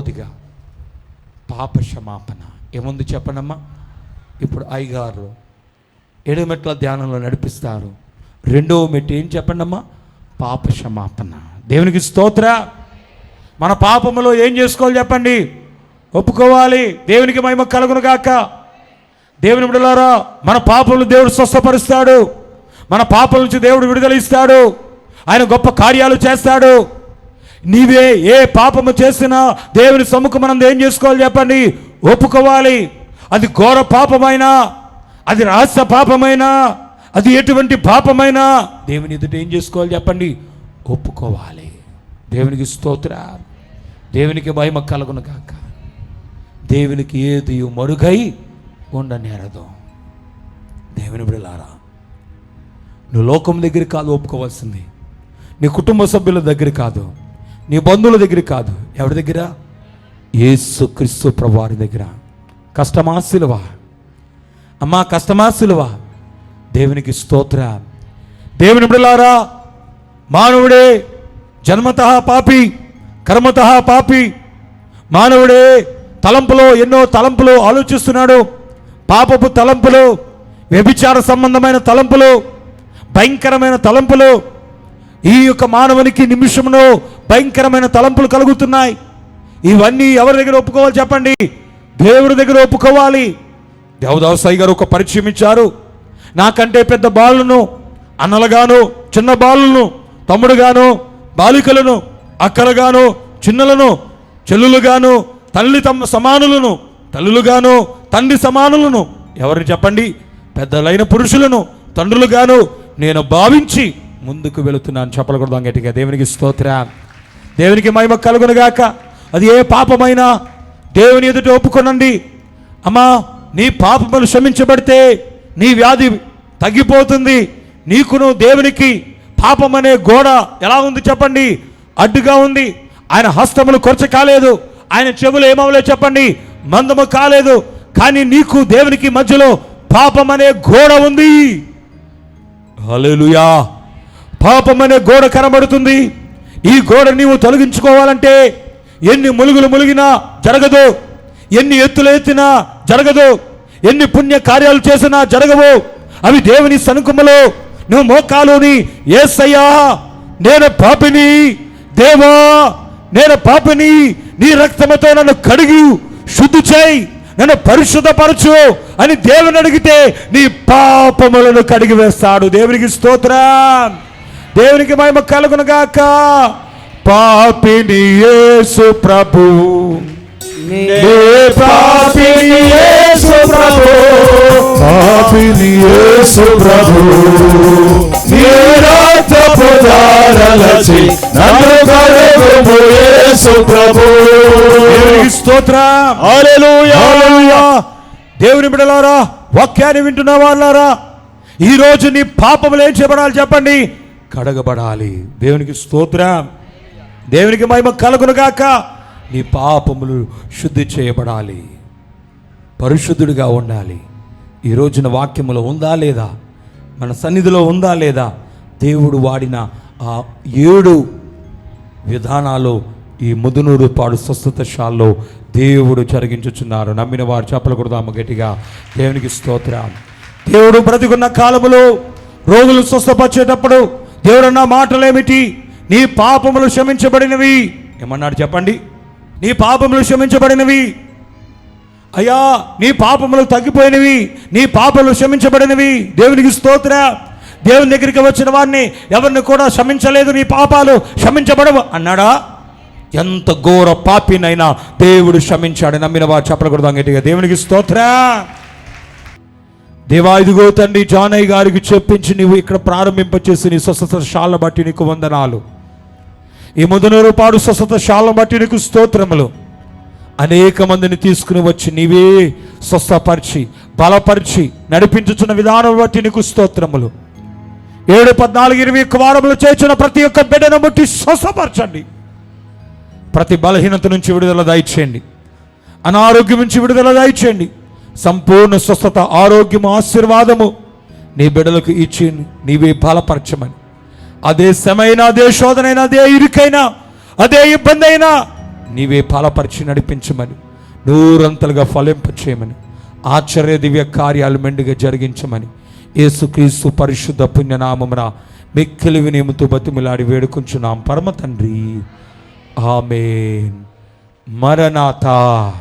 రెండవదిగా పాప క్షమాపణ. ఏముంది చెప్పనమ్మా? ఇప్పుడు అయ్యగారు ఎడమెట్ల ధ్యానంలో నడిపిస్తారు. రెండవ మెట్టు ఏం చెప్పండమ్మా? పాప క్షమాపణ. దేవునికి స్తోత్ర. మన పాపములో ఏం చేసుకోవాలి చెప్పండి? ఒప్పుకోవాలి. దేవునికి మహిమ కలుగును గాక. దేవుని బిడ్డలారా, మన పాపములు దేవుడు స్వస్థపరుస్తాడు. మన పాపల నుంచి దేవుడు విడుదల ఇస్తాడు. ఆయన గొప్ప కార్యాలు చేస్తాడు. నీవే ఏ పాపము చేసినా దేవుని సముఖమనందు ఏం చేసుకోవాలి చెప్పండి? ఒప్పుకోవాలి. అది ఘోర పాపమైనా, అది రహస్య పాపమైనా, అది ఎటువంటి పాపమైనా దేవుని ఎదుట ఏం చేసుకోవాలి చెప్పండి? ఒప్పుకోవాలి. దేవునికి స్తోత్ర. దేవునికి మహిమ కలుగును గాక. దేవునికి ఏది మరుగై ఉండనేరదు. దేవుని బిడ్డలారా, నువ్వు లోకం దగ్గర కాదు ఒప్పుకోవాల్సింది, నీ కుటుంబ సభ్యుల దగ్గర కాదు, నీ బంధువుల దగ్గర కాదు. ఎవరి దగ్గర? యేసుక్రీస్తు ప్రభువారి దగ్గర. కష్టమా సిలువ? అమ్మా కష్టమా సిలువ? దేవునికి స్తోత్ర. దేవుని బిడ్డలారా, మానవుడే జన్మతః పాపి, కర్మతః పాపి. మానవుడే తలంపులో ఎన్నో తలంపులు ఆలోచిస్తున్నాడు. పాపపు తలంపులు, వ్యభిచార సంబంధమైన తలంపులు, భయంకరమైన తలంపులు. ఈ యొక్క మానవునికి నిమిషంలో భయంకరమైన తలంపులు కలుగుతున్నాయి. ఇవన్నీ ఎవరి దగ్గర ఒప్పుకోవాలి చెప్పండి? దేవుడి దగ్గర ఒప్పుకోవాలి. దేవదాసాయి గారు ఒక పరిచయం ఇచ్చారు. నాకంటే పెద్ద బాలును అన్నలుగాను, చిన్న బాలును తమ్ముడుగాను, బాలికలను అక్కలుగాను, చిన్నలను చెల్లులుగాను, తల్లి సమానులను తల్లులుగాను, తండ్రి సమానులను, ఎవరిని చెప్పండి? పెద్దలైన పురుషులను తండ్రులుగాను నేను భావించి ముందుకు వెళుతున్నాను. చెప్పకూడదు గట్టిగా. దేవునికి స్తోత్ర. దేవునికి మహిమ కలుగునుగాక. అది ఏ పాపమైనా దేవుని ఎదుట ఒప్పుకొనండి. అమ్మా, నీ పాపములు క్షమించబడితే నీ వ్యాధి తగ్గిపోతుంది. నీకును దేవునికి పాపం అనే గోడ ఎలా ఉంది చెప్పండి? అడ్డుగా ఉంది. ఆయన హస్తములు కొరచ కాలేదు, ఆయన చెవులు ఏమవలేదు చెప్పండి? మందము కాలేదు. కానీ నీకు దేవునికి మధ్యలో పాపం అనే గోడ ఉంది. హల్లెలూయా. పాపం అనే గోడ కనబడుతుంది. ఈ గోడ నీవు తొలగించుకోవాలంటే ఎన్ని ములుగులు ములిగినా జరగదు, ఎన్ని ఎత్తులు ఎత్తినా జరగదు, ఎన్ని పుణ్య కార్యాలు చేసినా జరగవు. అవి దేవుని సన్నిధిలో నువ్వు మోకాలుని యేసయ్యా నేను పాపిని, దేవా నేను పాపిని, నీ రక్తముతో నన్ను కడిగి శుద్ధి చేయి, నన్ను పరిశుద్ధపరచు అని దేవుని అడిగితే నీ పాపములను కడిగి వేస్తాడు. దేవునికి స్తోత్రం. దేవునికి మహిమ కలుగును గాక. పాపిని యేసు ప్రభు, పాపిని యేసు ప్రభు, పాపిని యేసు ప్రభు, నీ రక్తపు ధారలచి నన్ను కడుగుము యేసు ప్రభు. దేవునికి స్తోత్రం. హల్లెలూయా. హల్లెలూయా. దేవుని బిడ్డలారా, వాక్యాన్ని వింటున్న వాళ్ళారా, ఈరోజు నీ పాపములు ఏం చేయబడాలి చెప్పండి? కడగబడాలి. దేవునికి స్తోత్రం. దేవునికి మహిమ కలుగును గాక. నీ పాపములు శుద్ధి చేయబడాలి, పరిశుద్ధుడిగా ఉండాలి. ఈ రోజున వాక్యములో ఉందా లేదా? మన సన్నిధిలో ఉందా లేదా? దేవుడు వాడిన ఆ 7 విధానాలు ఈ ముదునూరు పాడు స్వస్థతశాలలో దేవుడు జరిగించుచున్నారు. నమ్మిన వారు చెప్పలు కొడదాము గట్టిగా. దేవునికి స్తోత్రం. దేవుడు బ్రతికున్న కాలములో రోగులు స్వస్థపరిచేటప్పుడు దేవుడు అన్న మాటలేమిటి? నీ పాపములు క్షమించబడినవి. ఏమన్నాడు చెప్పండి? నీ పాపములు క్షమించబడినవి. అయ్యా నీ పాపములు తగ్గిపోయినవి, నీ పాపములు క్షమించబడినవి. దేవునికి స్తోత్ర. దేవుని దగ్గరికి వచ్చిన వారిని ఎవరిని కూడా క్షమించలేదు, నీ పాపాలు క్షమించబడవు అన్నాడా? ఎంత ఘోర పాపినైనా దేవుడు క్షమించాడు. నమ్మిన వారు చెప్పకూడదు గట్టిగా. దేవునికి స్తోత్ర. దేవా ఇదిగో తండ్రి, జానయ్య గారికి చెప్పించి నీవు ఇక్కడ ప్రారంభింపచేసి నీ స్వస్థతశాలను బట్టి నీకు వందనాలు. ఈ ముదునూరు పాడు స్వస్థతశాలను బట్టి నీకు స్తోత్రములు. అనేక మందిని తీసుకుని వచ్చి నీవే స్వస్థపరిచి బలపరిచి నడిపించుచున్న విధానం బట్టి నీకు స్తోత్రములు. 7, 14, 21 వారములు చేసిన ప్రతి ఒక్క బిడ్డను బట్టి స్వస్థపరచండి. ప్రతి బలహీనత నుంచి విడుదల దయచేయండి, అనారోగ్యం నుంచి విడుదల దయచేయండి. సంపూర్ణ స్వస్థత, ఆరోగ్యము, ఆశీర్వాదము నీ బిడ్డలకు ఇచ్చి నీవే బలపరచమని. అదే శ్రమైనా, అదే శోధనైనా, అదే ఇరుకైనా, అదే ఇబ్బంది అయినా నీవే ఫలపరిచి నడిపించమని, నూరంతలుగా ఫలింపచేయమని, ఆశ్చర్య దివ్య కార్యాలు మెండుగా జరిగించమని యేసుక్రీస్తు పరిశుద్ధ పుణ్యనామమున మిక్కిలి వినయముతో బతిమిలాడి వేడుకుంటున్నాం పరమ తండ్రి. ఆమేన్. మరణాతా.